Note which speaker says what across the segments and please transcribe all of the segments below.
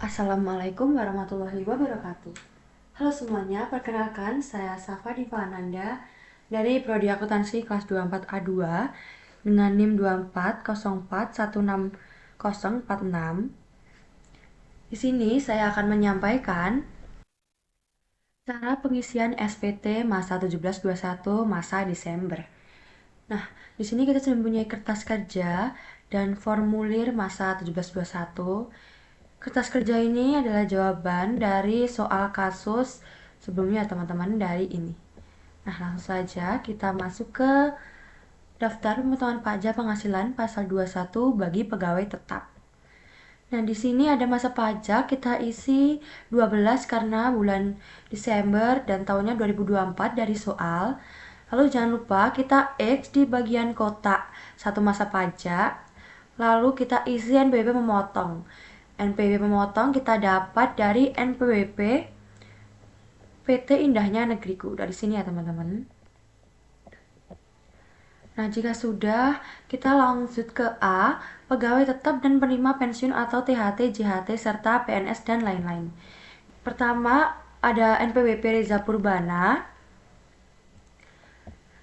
Speaker 1: Assalamualaikum warahmatullahi wabarakatuh. Halo semuanya, perkenalkan saya Safa Diva Ananda dari Prodi Akuntansi kelas 24A2 dengan NIM 2404160046. Di sini saya akan menyampaikan cara pengisian SPT masa 1721 masa Desember. Nah, di sini kita sudah mempunyai kertas kerja dan formulir masa 1721. Kertas kerja ini adalah jawaban dari soal kasus sebelumnya teman-teman dari ini. Nah, langsung saja kita masuk ke daftar pemotongan pajak penghasilan pasal 21 bagi pegawai tetap. Nah, di sini ada masa pajak kita isi 12 karena bulan Desember dan tahunnya 2024 dari soal. Lalu jangan lupa kita X di bagian kotak satu masa pajak. Lalu kita isi NPWP memotong. NPWP memotong kita dapat dari NPWP PT Indahnya Negeriku. Dari sini ya teman-teman. Nah, jika sudah, kita lanjut ke A, pegawai tetap dan penerima pensiun atau THT, JHT, serta PNS dan lain-lain. Pertama, ada NPWP Reza Purbana.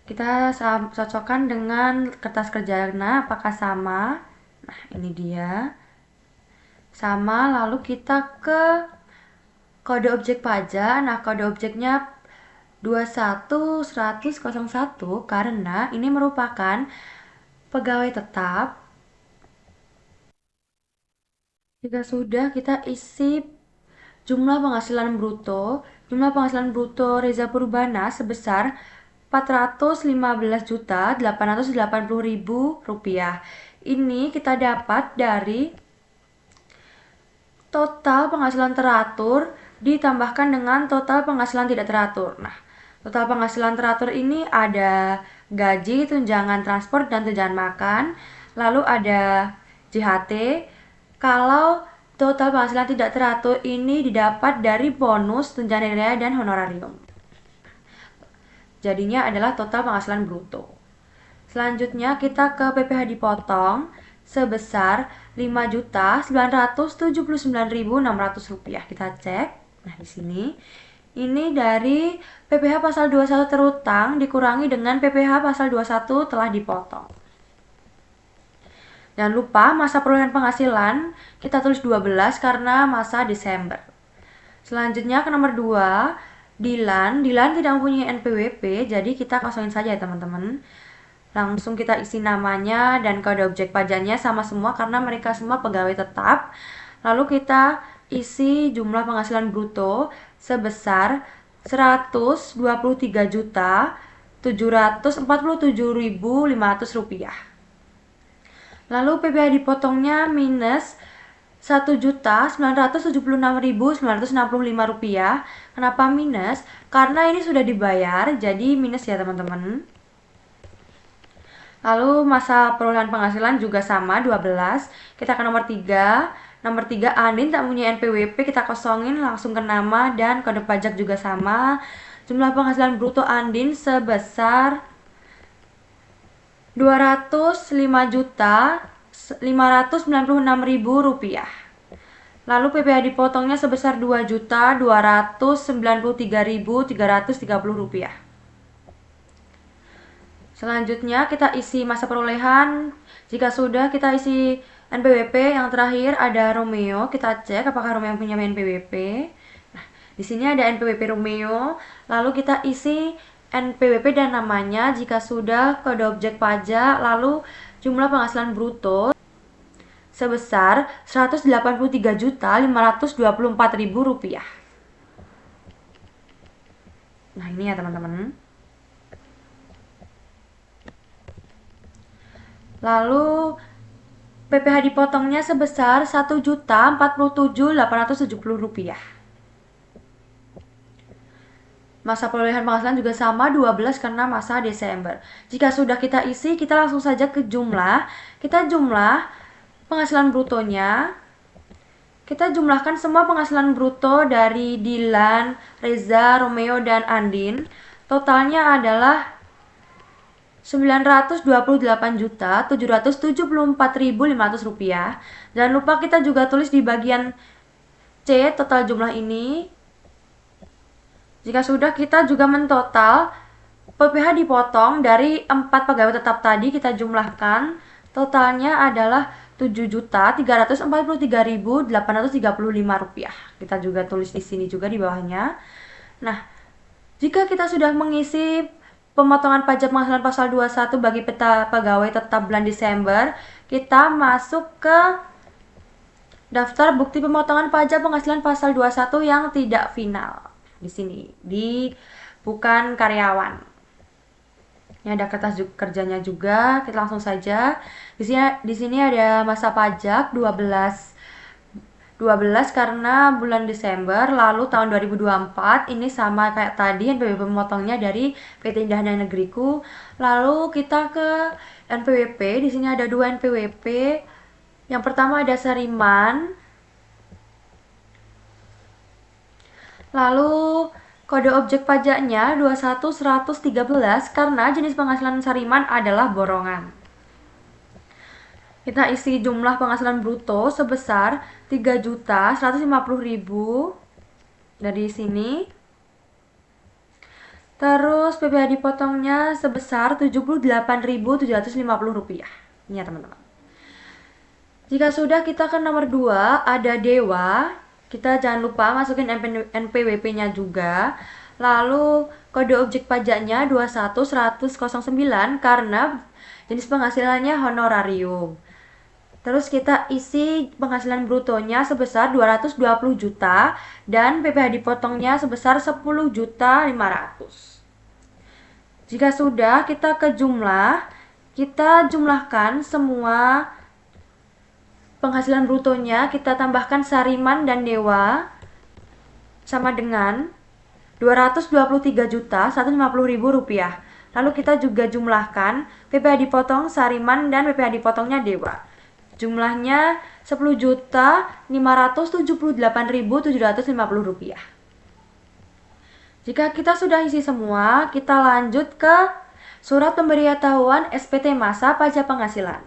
Speaker 1: Kita cocokkan dengan kertas kerja, apakah sama? Nah, ini dia. Sama, lalu kita ke kode objek pajak. Nah, kode objeknya 21.100.01 karena ini merupakan pegawai tetap. Jika sudah, kita isi jumlah penghasilan bruto. Jumlah penghasilan bruto Reza Purbana sebesar Rp415.880.000. Ini kita dapat dari total penghasilan teratur ditambahkan dengan total penghasilan tidak teratur. Nah, total penghasilan teratur ini ada gaji, tunjangan transport, dan tunjangan makan. Lalu ada JHT. Kalau total penghasilan tidak teratur ini didapat dari bonus, tunjangan hari raya, dan honorarium. Jadinya adalah total penghasilan bruto. Selanjutnya kita ke PPh dipotong sebesar Rp5.979.600. Kita cek. Nah, di sini ini dari PPh pasal 21 terutang dikurangi dengan PPh pasal 21 telah dipotong. Jangan lupa masa perolehan penghasilan kita tulis 12 karena masa Desember. Selanjutnya ke nomor 2, Dilan tidak mempunyai NPWP, jadi kita kosongin saja ya teman-teman. Langsung kita isi namanya dan kode objek pajaknya sama semua karena mereka semua pegawai tetap. Lalu kita isi jumlah penghasilan bruto sebesar Rp123.747.500. Lalu PPh dipotongnya minus Rp1.976.965. Kenapa minus? Karena ini sudah dibayar, jadi minus ya teman-teman. Lalu masa perolehan penghasilan juga sama 12. Kita ke nomor 3. Nomor 3, Andin tak punya NPWP, kita kosongin langsung ke nama dan kode pajak juga sama. Jumlah penghasilan bruto Andin sebesar Rp205.596.000. Lalu PPh dipotongnya sebesar Rp2.293.330. Selanjutnya kita isi masa perolehan. Jika sudah, kita isi NPWP. Yang terakhir ada Romeo. Kita cek apakah Romeo punya NPWP. Nah, di sini ada NPWP Romeo. Lalu kita isi NPWP dan namanya. Jika sudah, kode objek pajak. Lalu jumlah penghasilan bruto sebesar Rp183.524.000. Nah, ini ya teman-teman. Lalu PPh dipotongnya sebesar Rp1.047.870. Masa perolehan penghasilan juga sama 12 karena masa Desember. Jika sudah kita isi, kita langsung saja ke jumlah. Kita jumlah penghasilan brutonya. Kita jumlahkan semua penghasilan bruto dari Dilan, Reza, Romeo, dan Andin. Totalnya adalah Rp928.774.500. Jangan lupa kita juga tulis di bagian C total jumlah ini. Jika sudah, kita juga mentotal PPh dipotong dari 4 pegawai tetap tadi, kita jumlahkan. Totalnya adalah Rp7.343.835. Kita juga tulis di sini juga di bawahnya. Nah, jika kita sudah mengisi pemotongan pajak penghasilan pasal 21 bagi pegawai tetap bulan Desember, kita masuk ke daftar bukti pemotongan pajak penghasilan pasal 21 yang tidak final. Di sini, di bukan karyawan. Ini ada kertas kerjanya juga, kita langsung saja. Di sini ada masa pajak 12 karena bulan Desember, lalu tahun 2024 ini sama kayak tadi NPWP memotongnya dari PT Indah Negeriku. Lalu kita ke NPWP, di sini ada 2 NPWP. Yang pertama ada Sariman. Lalu kode objek pajaknya 21113 karena jenis penghasilan Sariman adalah borongan. Kita isi jumlah penghasilan bruto sebesar 3.150.000 dari sini. Terus PPh dipotongnya sebesar Rp78.750. Ini ya teman-teman. Jika sudah, kita ke nomor 2, ada Dewa. Kita jangan lupa masukin NPWP-nya juga. Lalu kode objek pajaknya 21109 karena jenis penghasilannya honorarium. Terus kita isi penghasilan brutonya sebesar 220 juta dan PPh dipotongnya sebesar 10.500.000. Jika sudah, kita ke jumlah. Kita jumlahkan semua penghasilan brutonya, kita tambahkan Sariman dan Dewa sama dengan Rp223.150.000. Lalu kita juga jumlahkan PPh dipotong Sariman dan PPh dipotongnya Dewa. Jumlahnya Rp10.578.750. Jika kita sudah isi semua, kita lanjut ke surat pemberitahuan SPT masa pajak penghasilan.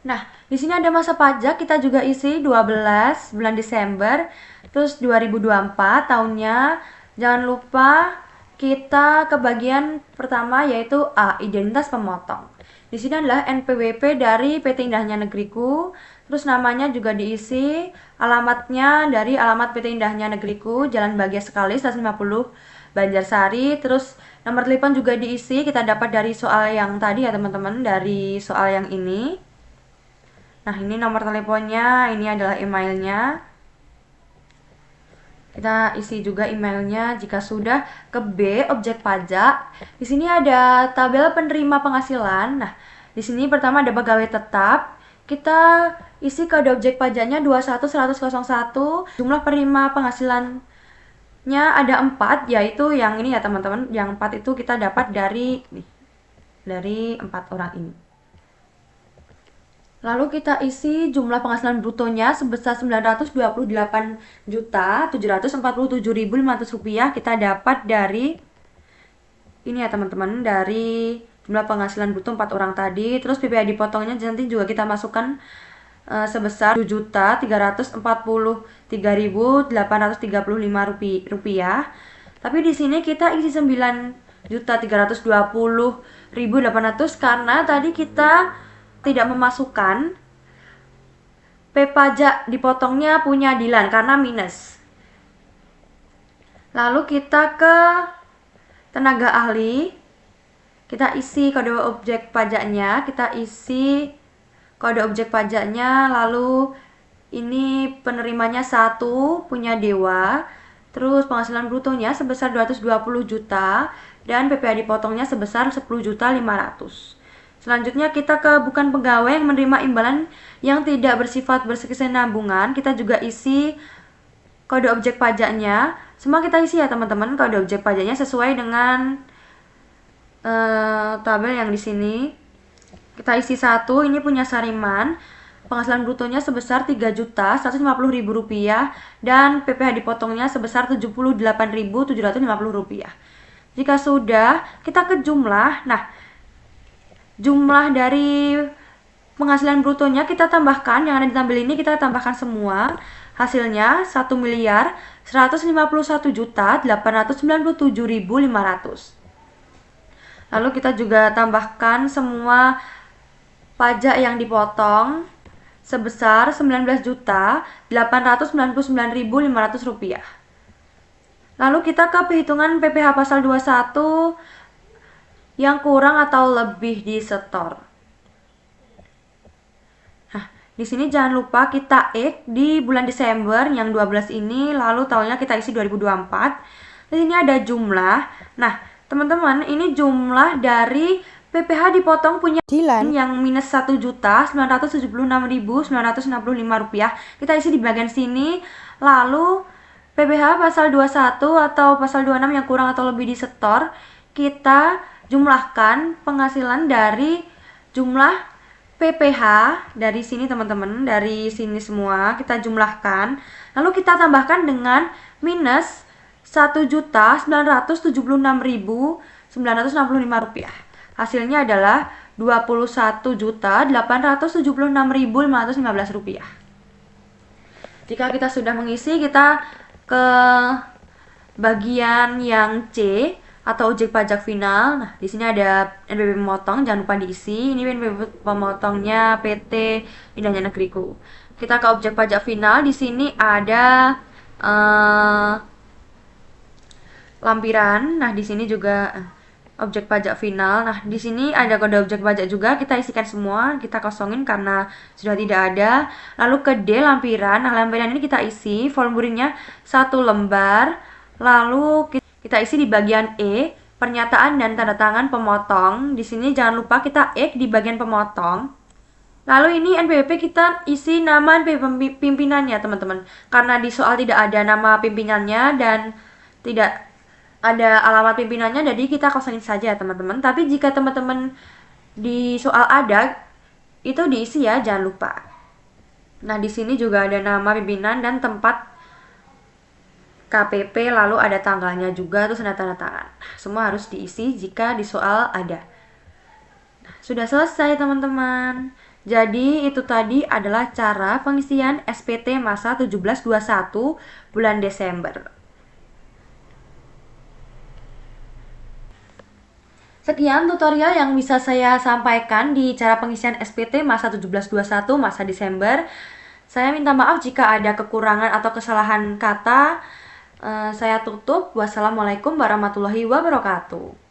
Speaker 1: Nah, di sini ada masa pajak, kita juga isi 12 bulan Desember, terus 2024 tahunnya. Jangan lupa kita ke bagian pertama yaitu A, identitas pemotong. Di sini adalah NPWP dari PT Indahnya Negeriku, terus namanya juga diisi, alamatnya dari alamat PT Indahnya Negeriku, Jalan Bahagia Sekali, 150 Banjarsari, terus nomor telepon juga diisi, kita dapat dari soal yang tadi ya teman-teman, dari soal yang ini. Nah, ini nomor teleponnya, ini adalah emailnya. Kita isi juga emailnya. Jika sudah, ke B, objek pajak. Di sini ada tabel penerima penghasilan. Nah, di sini pertama ada pegawai tetap. Kita isi kode objek pajaknya 21101. Jumlah penerima penghasilannya ada 4, yaitu yang ini ya teman-teman. Yang 4 itu kita dapat dari 4 orang ini. Lalu kita isi jumlah penghasilan brutonya sebesar Rp928.747.500. Kita dapat dari ini ya teman-teman, dari jumlah penghasilan bruto 4 orang tadi. Terus PPh dipotongnya nanti juga kita masukkan sebesar Rp7.343.835. Tapi di sini kita isi 9.320.800 karena tadi kita tidak memasukkan P pajak dipotongnya punya Dilan karena minus. Lalu kita ke tenaga ahli. Kita isi kode objek pajaknya, lalu ini penerimanya 1 punya Dewa. Terus penghasilan brutonya sebesar 220 juta dan PPh dipotongnya sebesar 10.500.000. Selanjutnya kita ke bukan pegawai yang menerima imbalan yang tidak bersifat berkesinambungan. Kita juga isi kode objek pajaknya. Semua kita isi ya teman-teman, kode objek pajaknya sesuai dengan tabel yang di sini. Kita isi 1, ini punya Sariman. Penghasilan brutonya sebesar Rp3.150.000 dan PPh dipotongnya sebesar Rp78.750. Jika sudah, kita ke jumlah. Nah, jumlah dari penghasilan brutonya kita tambahkan, yang ada di tabel ini kita tambahkan semua. Hasilnya 1.151.897.500. Lalu kita juga tambahkan semua pajak yang dipotong sebesar Rp19.899.500. Lalu kita ke perhitungan PPh pasal 21 yang kurang atau lebih disetor. Nah, di sini jangan lupa kita X di bulan Desember yang 12 ini, lalu tahunnya kita isi 2024. Di sini ada jumlah. Nah, teman-teman, ini jumlah dari PPh dipotong punya
Speaker 2: Dilan
Speaker 1: yang minus Rp1.976.965. Kita isi di bagian sini. Lalu PPh pasal 21 atau pasal 26 yang kurang atau lebih disetor, kita jumlahkan penghasilan dari jumlah PPh dari sini teman-teman, dari sini semua kita jumlahkan, lalu kita tambahkan dengan minus Rp1.976.965. Hasilnya adalah Rp21.876.515. Jika kita sudah mengisi, kita ke bagian yang C atau objek pajak final. Nah, di sini ada NPWP pemotong, jangan lupa diisi. Ini NPWP pemotongnya PT Indahnya Negeriku. Kita ke objek pajak final. Di sini ada lampiran. Nah, di sini juga objek pajak final. Nah, di sini ada kode objek pajak juga. Kita isikan semua, kita kosongin karena sudah tidak ada. Lalu ke D lampiran. Nah, lampiran ini kita isi formulirnya 1 lembar. Lalu kita isi di bagian E, pernyataan dan tanda tangan pemotong. Di sini jangan lupa kita X di bagian pemotong. Lalu ini NPWP kita isi nama NPWP pimpinannya, teman-teman. Karena di soal tidak ada nama pimpinannya dan tidak ada alamat pimpinannya, jadi kita kosongin saja, teman-teman. Tapi jika teman-teman di soal ada, itu diisi ya, jangan lupa. Nah, di sini juga ada nama pimpinan dan tempat KPP, lalu ada tanggalnya juga, terus ada tanda tangan. Semua harus diisi jika di soal ada. Nah, sudah selesai, teman-teman. Jadi, itu tadi adalah cara pengisian SPT masa 1721 bulan Desember. Sekian tutorial yang bisa saya sampaikan di cara pengisian SPT masa 1721 masa Desember. Saya minta maaf jika ada kekurangan atau kesalahan kata. Saya tutup. Wassalamualaikum warahmatullahi wabarakatuh.